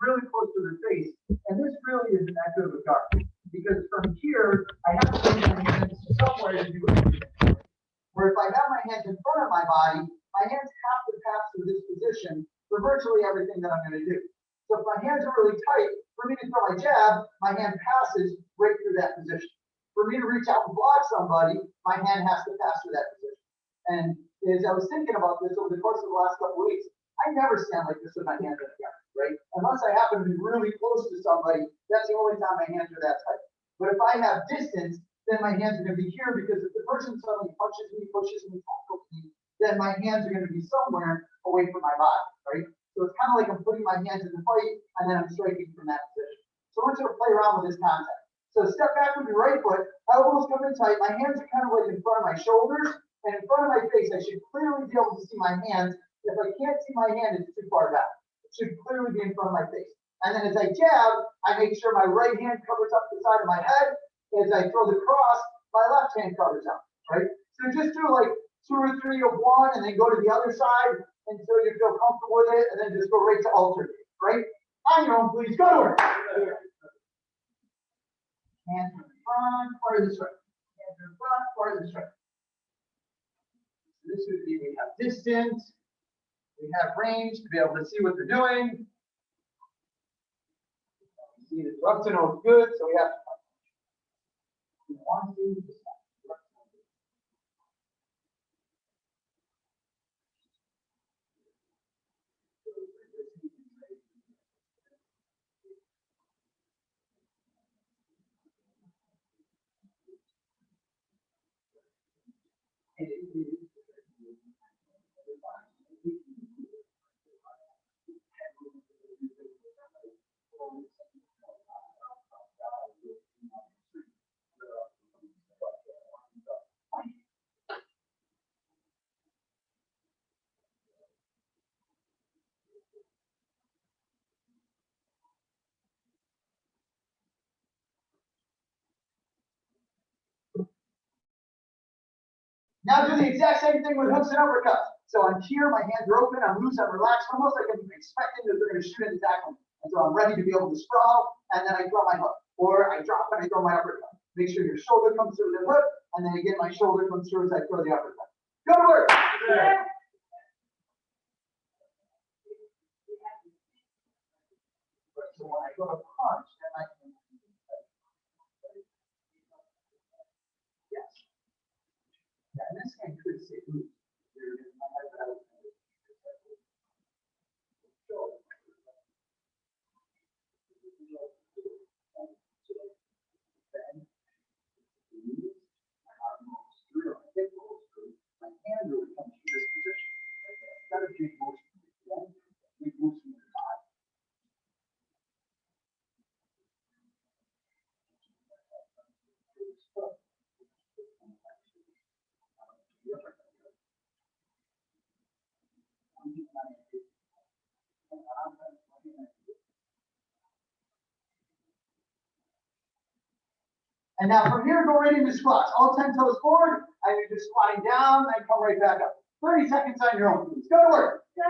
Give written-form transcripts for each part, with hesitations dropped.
really close to their face. And this really isn't that good of a guard. Because from here, I have to bring my hands somewhere to do it. Where if I have my hands in front of my body, my hands have to pass through this position for virtually everything that I'm going to do. So if my hands are really tight, for me to throw my jab, my hand passes right through that position. For me to reach out and block somebody, my hand has to pass through that position. And as I was thinking about this over the course of the last couple of weeks, I never stand like this with my hands in the air, right? Unless I happen to be really close to somebody, that's the only time my hands are that tight. But if I have distance, then my hands are going to be here, because if the person suddenly punches me, pushes me, tackles me, then my hands are going to be somewhere away from my body, right? So it's kind of like I'm putting my hands in the fight, and then I'm striking from that position. So I want you to play around with this concept. So step back with your right foot, elbows come in tight, my hands are kind of like in front of my shoulders, and in front of my face, I should clearly be able to see my hands. If I can't see my hand, it's too far back. It should clearly be in front of my face. And then as I jab, I make sure my right hand covers up the side of my head. As I throw the cross, my left hand covers up, right? So just do like 2 or 3 of one, and then go to the other side until you feel comfortable with it, and then just go right to alternate, right? On your own, please. Go to work. Hands in front, part of this way. Hands in front, part of this way. So this would be, we have distance. We have range to be able to see what they're doing. See, the up to know is good, so we have to. We want to decide. Now do the exact same thing with hooks and uppercuts. So I'm here, my hands are open, I'm loose, I'm relaxed, almost like I'm expecting that they're going to shoot and tackle me. And so I'm ready to be able to sprawl, and then I throw my hook. Or I drop and I throw my uppercut. Make sure your shoulder comes through the hook, and then again my shoulder comes through as I throw the uppercut. Go to work! Yeah. So when I go to punch, then I can. Yes. Yeah, and this guy could say, ooh, my hand really comes to this position. It's got a big motion. Big motion in the body. And now from here, go right into squats. All 10 toes forward, and you're just squatting down, and come right back up. 30 seconds on your own, please. Go to work. Yeah.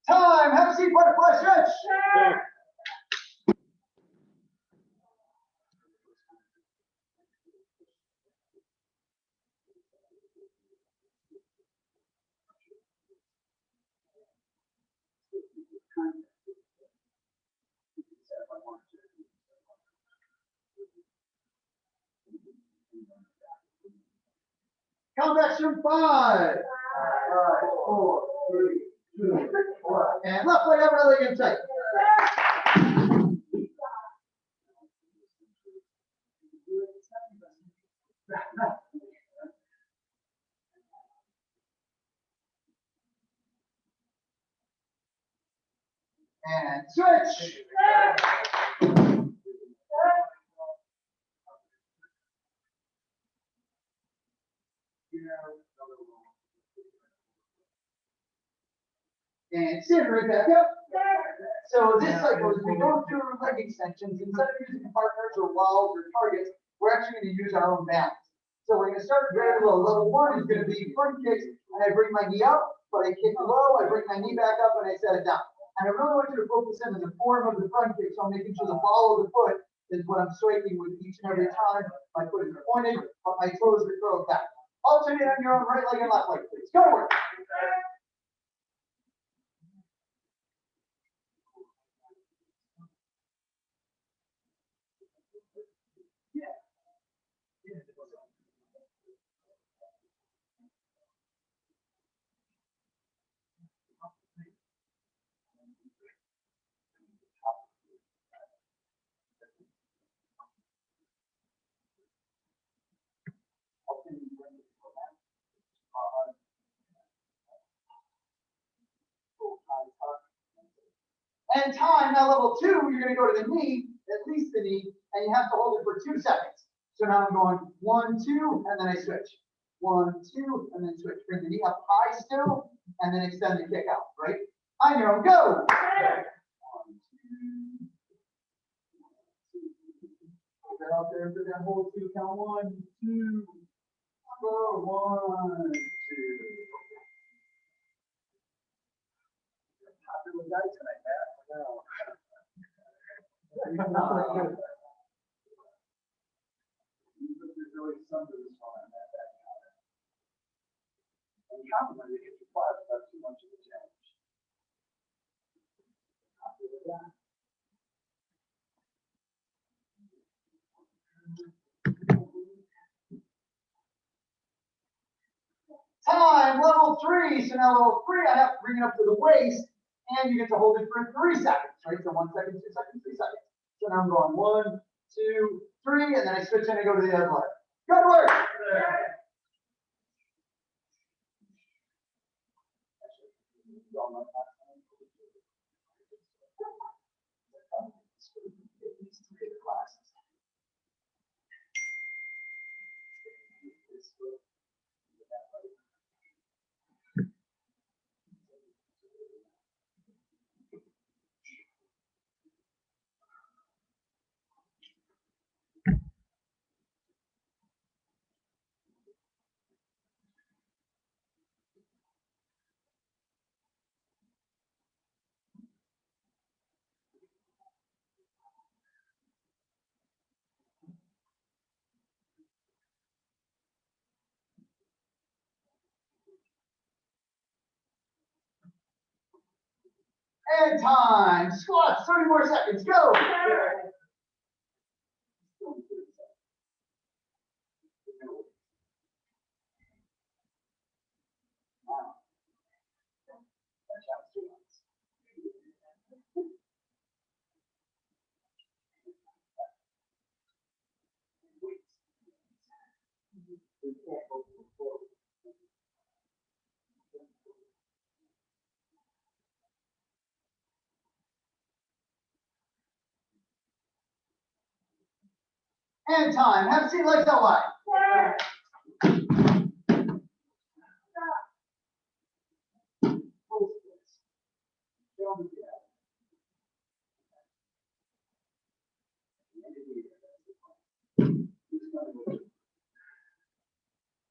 Time. Have a seat, butterfly stretch. Sure. Count back from 5. All right, 4, 3, 2, 1. And left leg up, right leg in tight. And switch. And sit right back up. So this cycle, as we go through leg extensions, instead of using partners or walls or targets, we're actually going to use our own balance. So we're going to start very low. Level 1 is going to be front kicks, and I bring my knee up, but I kick low, I bring my knee back up, and I set it down. And I really want you to focus in on the form of the front kick, so I'm making sure the ball of the foot is what I'm striking with each and every time. My foot is pointed, but my toes are curled back. Alternate on your own right leg and left leg, please. Go work. And time, now level 2, you're going to go to the knee, at least the knee, and you have to hold it for 2 seconds. So now I'm going 1, 2, and then I switch. 1, 2, and then switch. Bring the knee up high still, and then extend the kick out, right? On your own, go! 1, 2. Put that out there for that whole 2 count. 1, 2, go. 1, 2. Popular guy tonight, man. No. There's really some to this one at that counter. And counter when they get too far, that's too much of a challenge. Time, level 3. So now level 3, I have to bring it up to the waist, and you get to hold it for 3 seconds, right? So 1 second, 2 seconds, 3 seconds. So now I'm going 1, 2, 3, and then I switch and I go to the other leg. Good work. And time. Squats, 30 more seconds. Go. And time. Have a seat, legs out wide. All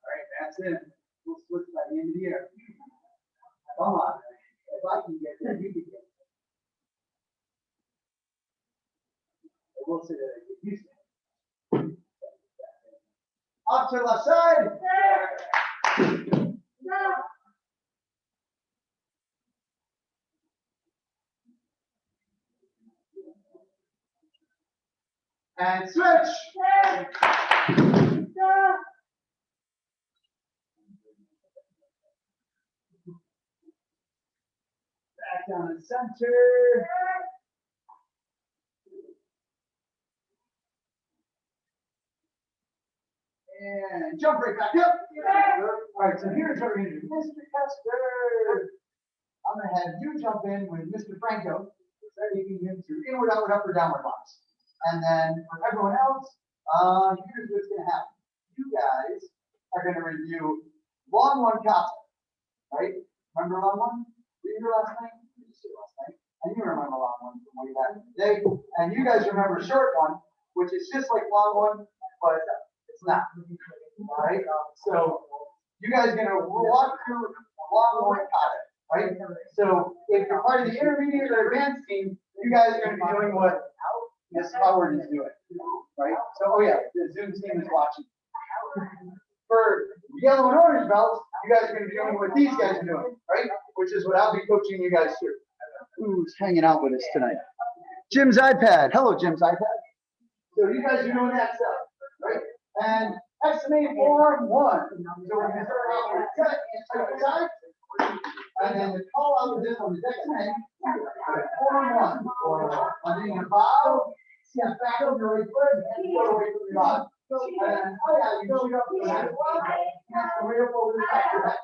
right, that's it. We'll switch by the end of the year. Come on. If I can get there, you can get there. We'll say that I get used to it. Off to the left side. And switch. Back down in center. And jump right back up. All right, so here's what we're going to do. Mr. Custer. I'm going to have you jump in with Mr. Franco. taking into inward, outward, upper, downward blocks. And then for everyone else, here's what's going to happen. You guys are going to review long one concept, right? Remember long one? Were you here last night? You were here last night. And you remember long one from way back in the day. And you guys remember short one, which is just like long one, but it's not. All right? So you guys are going to walk through long one concept, right? So if you're part of the intermediate or advanced team, you guys are going to be doing what Miss Howard is doing, right? So, oh yeah, the Zoom team is watching. For yellow and orange belts, you guys are going to be doing what these guys are doing, right? Which is what I'll be coaching you guys through. Who's hanging out with us tonight? Jim's iPad. Hello, Jim's iPad. So you guys are doing that stuff, right? And estimate form 1. So we're going to start out with set and to the side. And then the call out of this on the estimate. Form 1. I'm doing a bow. Step back on your right foot and go away from your body. And then, oh yeah, you shoot up to the next one. And right up over the top of that.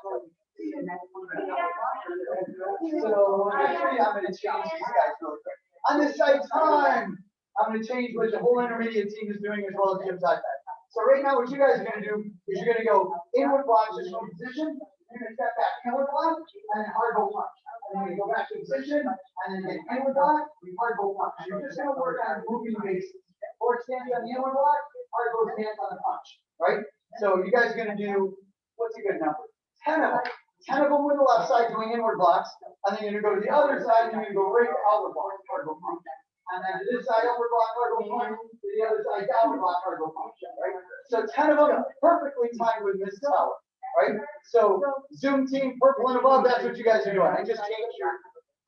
So actually, I'm going to change these guys real quick. On this side time, I'm going to change what the whole intermediate team is doing as well as Jim's iPad. So right now, what you guys are going to do is you're going to go inward block, just from position. You're going to step back, inward block, and then hard go punch. And then you go back to position, and then get inward block, hard go punch. You're just going to work on moving bases. Forward stance on the inward block, hard go stance on the punch. Right? So you guys are going to do, what's a good number? 10 of them. 10 of them with the left side doing inward blocks, and then you're going to go to the other side, and you're going to go right to outward block, hard go punch. And then to this side, upward block, hard go punch. To the other side, downward block, hard go punch. Right? So 10 of them perfectly timed with Mrs. Howard. Right? So Zoom team, purple and above, that's what you guys are doing. I just changed your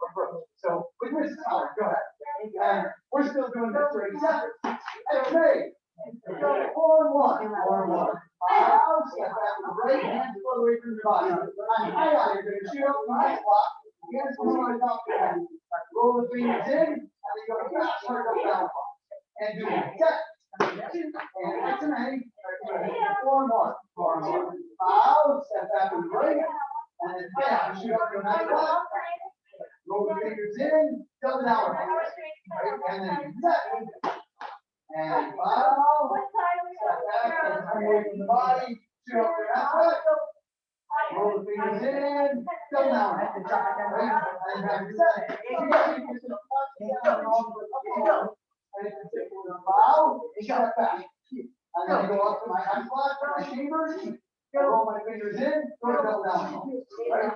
approach. So with Mrs. Howard, go ahead. And we're still doing this right now. Okay. Form 1. Form 1. Step back with the right hand pull away from your body. On high, you're going to shoot up the high block. Hands pull on top of your head. Roll the fingers in, and then go back, start up down block. And do it. Set. And that's an A. Form 1. Form 1. Out, step back with the right. And then down, shoot up your high block. Roll the fingers in, double down. Right? And then set. And bow, step back, and come away from the body, shoot up your half. Roll the fingers in, come down. Right? And then set. You guys can just bow, step back. And then go up to my high spot, my chambers, roll my fingers in, go double down. Right?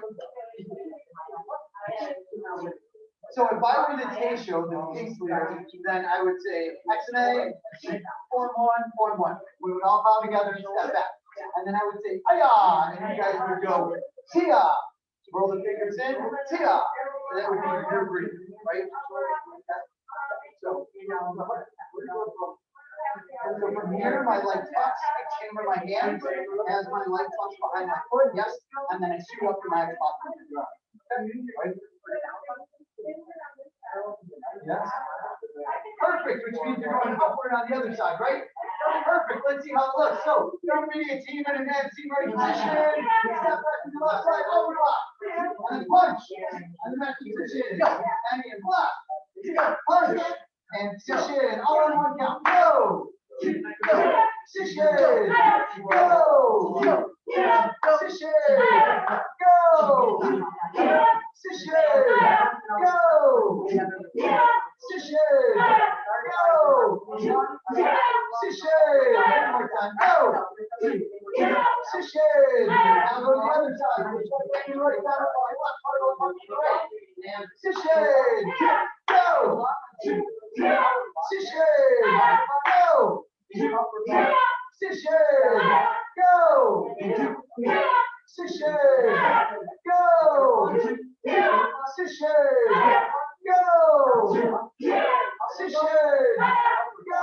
So if I were the T-show, the case leader, then I would say X and A, form 1, form 1. We would all bow together and step back. And then I would say, Aya, and you guys would go, Tia. Roll the fingers in, Tia. And that would be your breathing, right? So from here, my leg tucks, I chamber my hands as my leg tucks behind my foot, yes, and then I shoot up to my top of the ground. Right? Yes. Perfect, which means you're going upward on the other side, right? Perfect. Let's see how it looks. So, intermediate team and advanced team ready position. Step back to the left side, overlock. And then punch. And the next position. And then block. Punch. And position. All in one count. Go. Go. Position. Go. Position. Go. Position. Go. Position. Go. Position. One more time. Go. Position. Now go to the other side. Right down on my left, hard on the right. And position. Go. Position. Go. Position. Go. Position. Go. Position. Go. Position. Go. Position. Go.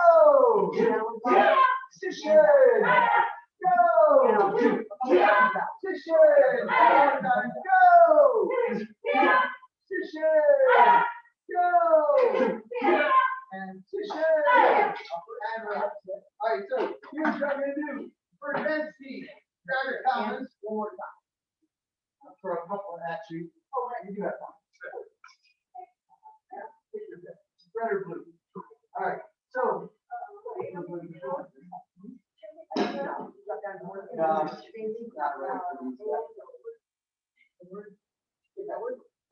Position. Go. Position. Go. And position. And right. All right, so here's what I'm going to do. For advanced team, grab your comments one more time. I'll throw a couple at you. Oh, right, you do have one. not ready for these yet.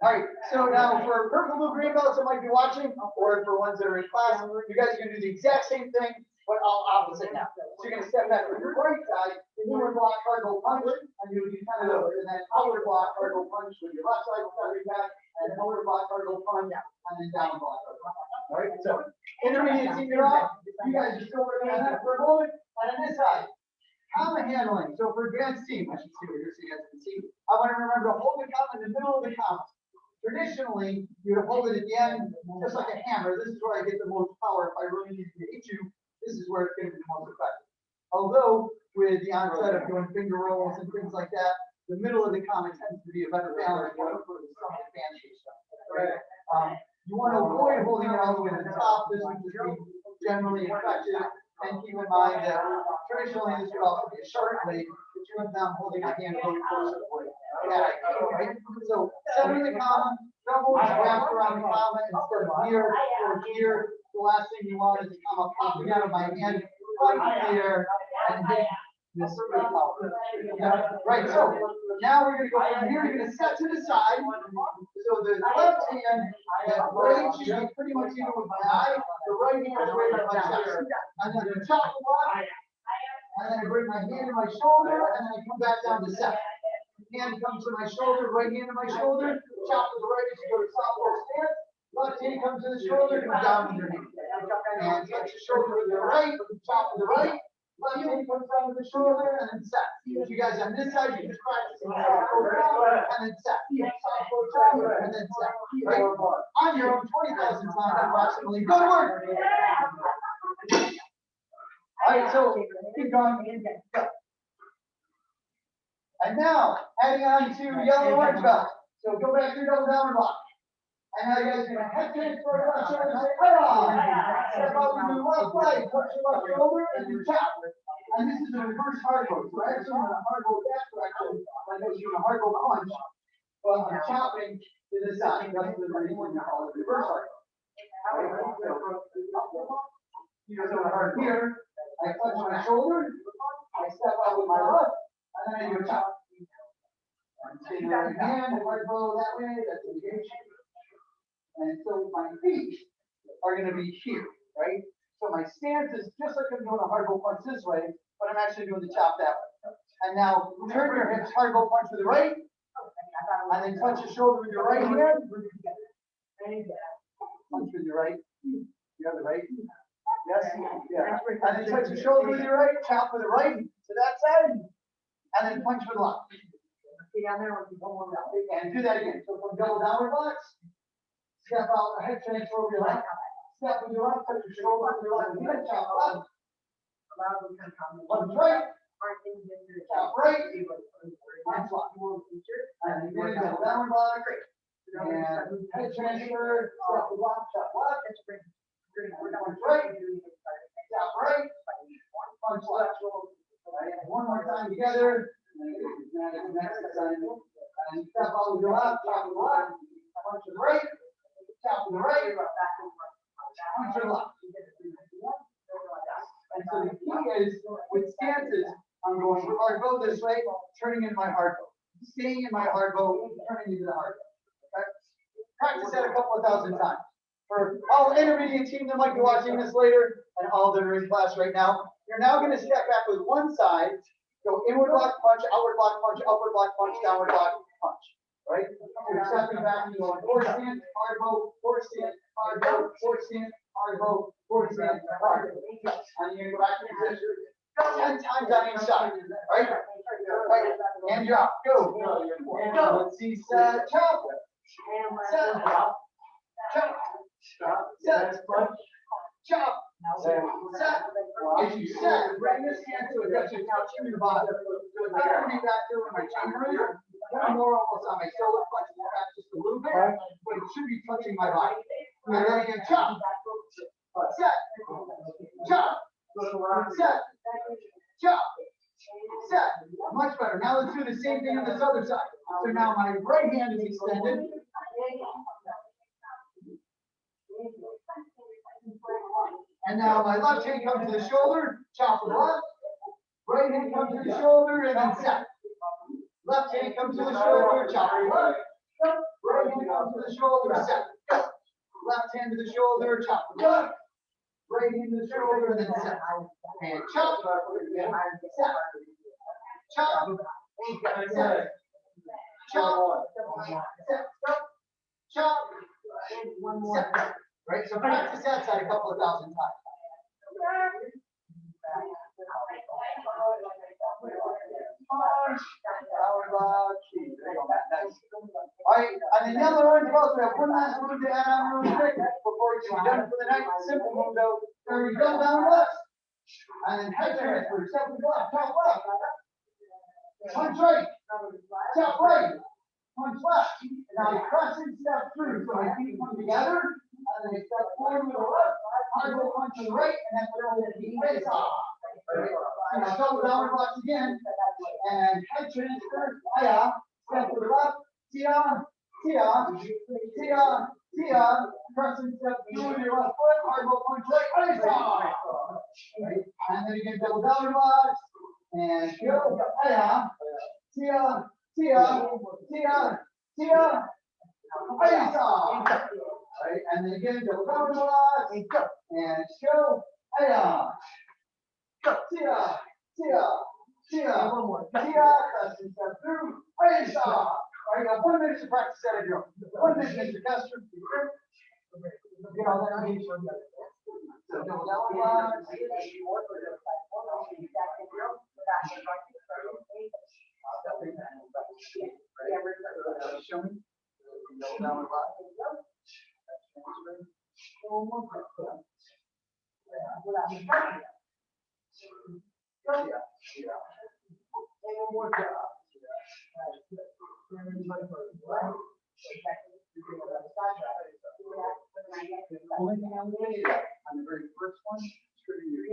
All right, so now for purple, blue, green belts that might be watching, or for ones that are in class, you guys are going to do the exact same thing, but all opposite now. So you're going to step back with your right side, inward block, cardinal punch, and you do kind of and then outward block, cardinal punch with your left side, starting back, and outward block, cardinal punch, and then down block, cardinal punch. All right, so intermediate team, you're off. You guys are still working on that for a moment. And on this side, comma handling. So for advanced team, I should see what you're seeing as you can see. I want to remember to hold the comma in the middle of the comma. Traditionally, you would hold it at the end, just like a hammer. This is where I get the most power. If I really need to hit you, this is where it's going to be the most effective. Although, with the onset of doing finger rolls and things like that, the middle of the comma tends to be a better balance for some fancy stuff. Right? You want to avoid holding it all the way to the top. This would just be generally effective. And keep in mind that traditionally this would also be a short blade, but you end up holding a hand really close to the blade. Right? So center the comma, double wrap around the comma instead of here or here. The last thing you want is the comma popping out of my hand right here and hit this power. Right, so now we're going to go from here. You're going to set to the side. So the left hand, that blade should be pretty much even with my eye. The right hand is right on my chest. I'm going to chop the block, and then I bring my hand to my shoulder, and then I come back down to set. Hand comes to my shoulder, right hand to my shoulder, chop to the right as you go to southward stance. Left hand comes to the shoulder, come down with your hand. And touch the shoulder with your right, chop to the right. Left hand comes down to the shoulder, and then set. If you guys on this side, you just practice and then set. And then set. Right? On your own, 20,000 times approximately. Go to work. All right, so keep going. Go. And now, adding on to yellow orange belt. So go back to your double downward block. And now you guys are going to head transfer left shoulder and say, step out with your left leg, touch your left shoulder, and you tap. And this is a reverse hard hold. So actually, on a hard hold that direction, like I was doing a hard hold punch, well, I'm chopping to the side. That's the reason we call it reverse hard hold. Here's over hard here. I touch my shoulder, I step out with my left, and then I do a chop. I'm taking my hand, hard bow that way, that's engaged. And so my feet are going to be here, right? So my stance is just like I'm doing a hard bow punch this way, but I'm actually doing the chop that way. And now turn your hips, hard bow punch with the right, and then touch your shoulder with your right hand. Punch with your right. You have the right? Yes? Yeah. And then touch your shoulder with your right, chop with the right to that side, and then punch with the left. And do that again. So from double downward blocks, step out, head transfer over your left. Step with your left, touch your shoulder with your left hand, chop left. Punch right. Chop right. Punch left. And again, double downward block. And head transfer, step with left, chop left. Punch right. Chop right. Punch left. One more time together. And step out with your left, chop with the left. Punch with the right. Chop with the right. Punch with the left. And so the key is, with stances, I'm going hard bow this way, turning into my hard bow. Staying in my hard bow, turning into the hard bow. Okay? Practice that a couple of thousand times. For all intermediate teams that might be watching this later, and all that are in class right now, you're now going to step back with one side, go inward block punch, outward block punch, upward block punch, downward block punch. Right? So you're stepping back and going forward stance, hard bow, forward stance, hard bow, forward stance, hard bow, forward stance, hard bow. And you're going to go back to position 10 times on each side. Right? Right. And drop. Go. Go. Let's see. Set. Chop. Set. Chop. Set. Chop. Set. If you set, bring this hand to a touching your body. So it's not going to be back there with my chamber is. One more almost on my shoulder, flexing back just a little bit, but it should be touching my body. And then again, chop. Set. Chop. Set. Chop. Set. Much better. Now let's do the same thing on this other side. So now my right hand is extended. And now my left hand comes to the shoulder, chop with the left. Right hand comes to the shoulder and then set. Left hand comes to the shoulder, chop. Right hand comes to the shoulder, set. Left hand to the shoulder, chop. Right hand to the shoulder and then set. And chop. Set. Chop. Set. Chop. Set. Chop. One more. Set. Right? So practice that side a couple of thousand times. Alright, and then the other one, we have one last move to add on really quick before we can be done for the night. Simple move though, where we go down left. And then head transfer, step left, top left. Punch right, step right, punch left. And now I press and step through, so my feet come together, and then I step forward with the left, I go punch to the right, and that's where I'm going to face off. And I double downward blocks again, and head transfer, step to the left, tia, press and step through with your left foot, hard roll punch right, face off. Right? And then again, double downward blocks, and go, tia, face off. Right? And then again, double downward blocks, and go, one more. Press and step through, face off. All right, now 1 minute to practice that drill. 1 minute, Mr. Kester. Get all that on. So double down blocks. Show me. Double down blocks. One more. One more job. Only thing I'm going to do on the very first one, trigger your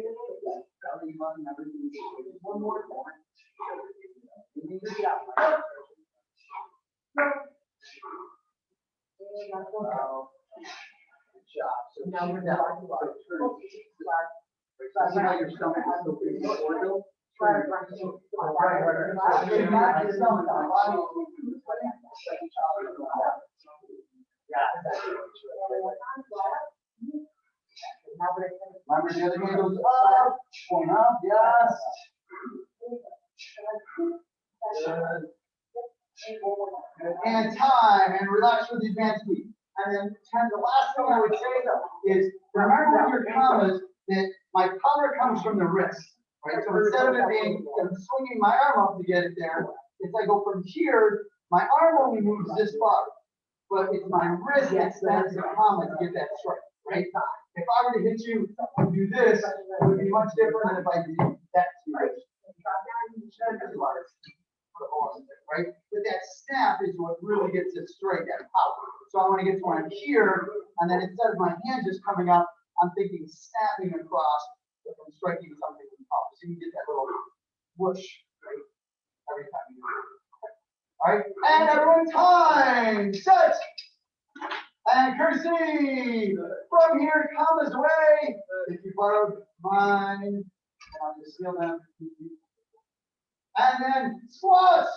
belly button, everything. One more time. You need to get out. Good job. So now we're down. See how your stomach is still being ordeal? Right. Remember the other hand goes up, one up, yes. Good. And time, and relax for the advanced beat. And then the last thing I would say is remember with your commas that my power comes from the wrist. Right, so instead of it being swinging my arm up to get it there, if I go from here, my arm only moves this far, but it's my wrist that sends the comma to get that strike. Right? If I were to hit you and do this, it would be much different than if I did that to you. Right? But that snap is what really gets it straight, that power. So I want to get to where I'm here, and then instead of my hand just coming up, I'm thinking snapping across, but I'm striking something from top. So you get that little whoosh, right? Every time you do it. All right, and everyone, time, set, and courtesy. From here, commas away. If you borrowed mine, I'll just steal them. And then squats.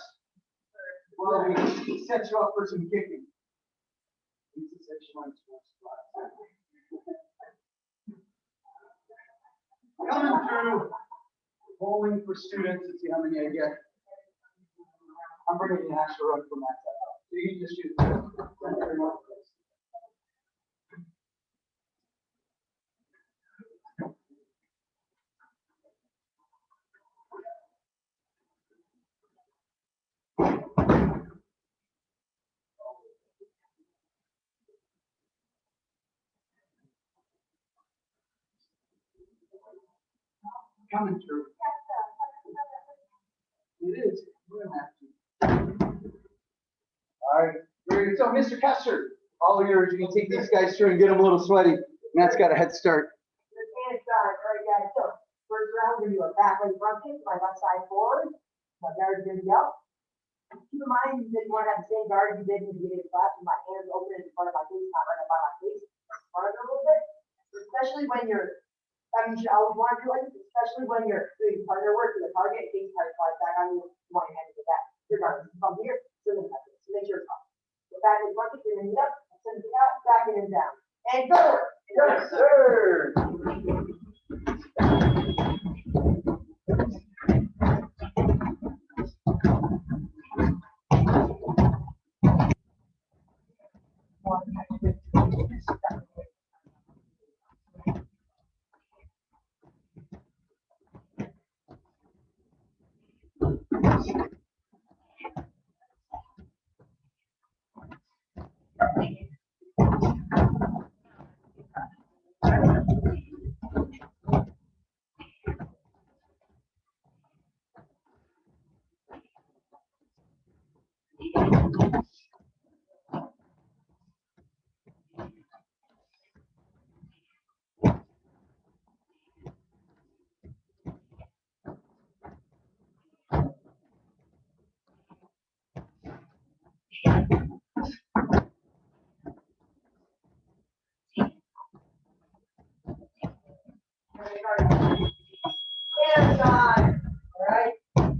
Well, we set you up for some kicking. Coming through, bowling for students to see how many I get. I'm bringing an extra run from that side. So you can just use this. Coming through. It is. We're gonna have to. All right. Very good. So, Mr. Kester, all yours. You can take these guys through and get them a little sweaty. Matt's got a head start. All right, guys. So, first round, we're going to do a back leg front kick, my left side forward. My guard is going to be up. Keep in mind that you want to have the same guard you did in the beginning of the class with my hands open in front of my face, not right up by my face. Front a little bit. Especially when you're, you should always want to do like this. especially when you're doing partner work with a target, things kind of slide back on you, you want your hand to get back. Regardless, from here, so make sure it's up. Go back in front, you're gonna knee up, send it out, back and down. And go! Yes, sir. And time. All right. All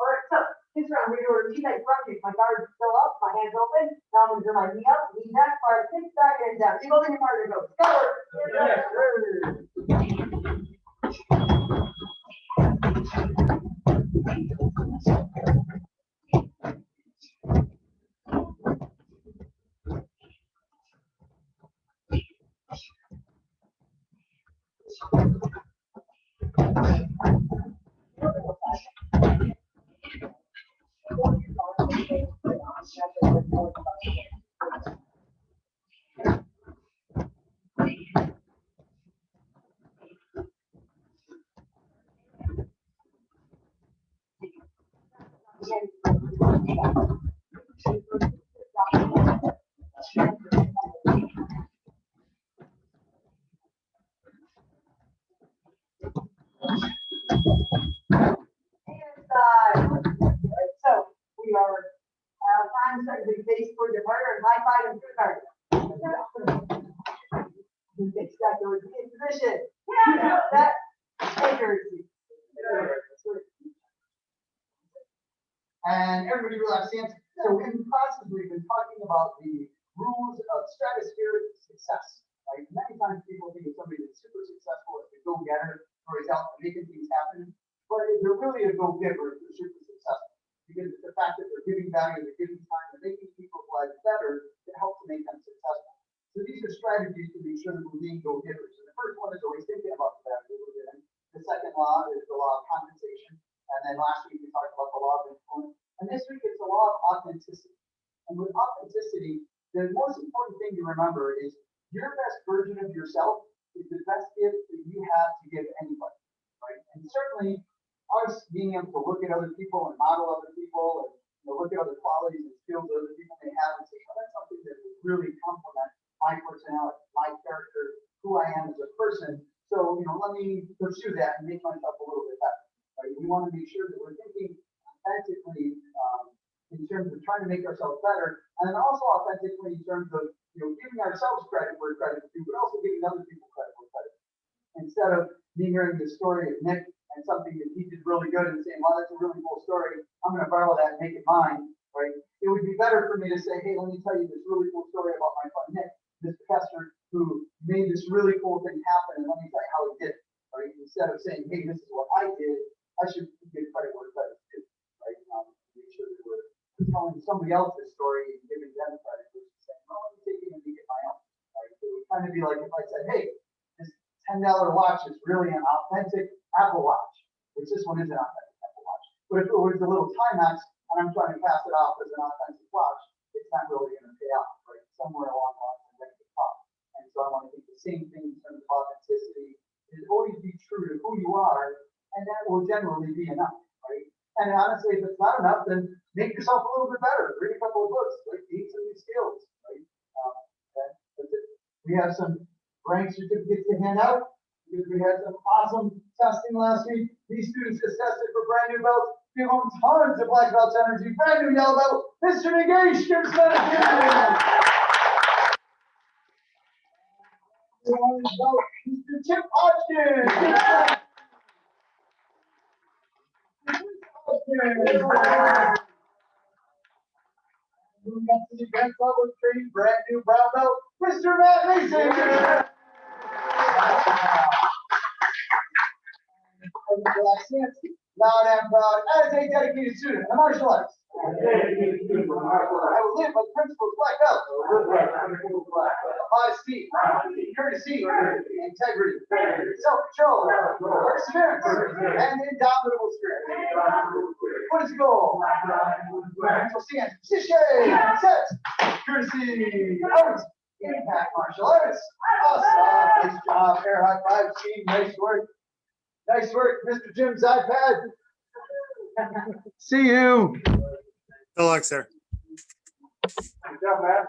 right. So this round we're doing a T-type front kick. My guard is still up. My hands open. Now I'm gonna turn my knee up, knee back, fire six back and down. You go in your partner goes. Go. Yes, sir. Right, so we are time starting to face towards your partner and high five and through the target. Big stack over in position. Yeah, that accuracy. And everybody relax hands. So in classes, we've been talking about the rules of stratospheric success. Right? Many times people think of somebody that's super successful as a go-getter or is out making things happen. But they're really a go-giver if they're super successful. Because it's the fact that they're giving value, they're giving time, they're making people's lives better that helps to make them successful. So these are strategies to make sure that we're being go-givers. And the first one is always thinking about the value we're giving. The second law is the law of compensation. And then last week we talked about the law of influence. And this week it's the law of authenticity. And with authenticity, the most important thing to remember is your best version of yourself is the best gift that you have to give anybody, right? And certainly us being able to look at other people and model other people and look at other qualities and skills that other people may have and say, oh, that's something that would really complement my personality, my character, who I am as a person. So, let me pursue that and make myself a little bit better. Right? We want to make sure that we're thinking authentically in terms of trying to make ourselves better, and then also authentically in terms of giving ourselves credit where credit is due, but also giving other people credit where credit is due. Instead of me hearing the story of Nick and something that he did really good and saying, well, that's a really cool story, I'm going to borrow that and make it mine, right? It would be better for me to say, hey, let me tell you this really cool story about my friend Nick, this professor who made this really cool thing happen, and let me tell you how he did it, right? Instead of saying, hey, this is what I did, I should give credit where credit is due, right? Make sure that we're telling somebody else's story and giving them credit versus saying, well, let me take it and make it my own, right? So it would kind of be like if I said, hey, this $10 watch is really an authentic Apple Watch, which this one is an authentic Apple Watch. But if it was a little Timex and I'm trying to pass it off as an authentic watch, it's not really going to pay off, right? Somewhere along the line, it's going to get caught. And so I want to think the same thing in terms of authenticity is always be true to who you are, and that will generally be enough, right? And honestly, if it's not enough, then make yourself a little bit better. Read a couple of books, like gain some new skills, right? That's it. We have some rank certificates to hand out because we had some awesome testing last week. These students just tested for brand new belts. Give them tons of black belts energy. Brand new yellow belt. Mr. Nagase, give us Mr. Chip Hodgkin. Moving up to the advanced level of training, brand new brown belt, Mr. Matt Mason. Loud and proud as a dedicated student of martial arts. I will live by the principles black belt. Honesty, courtesy, integrity, self-control, perseverance, and indomitable spirit. What is the goal? Mental stance, position, set, courtesy, out, impact martial arts. Awesome, nice job, air high five, team, nice work. Nice work, Mr. Jim's iPad. See you. Good luck, sir. Good job, man.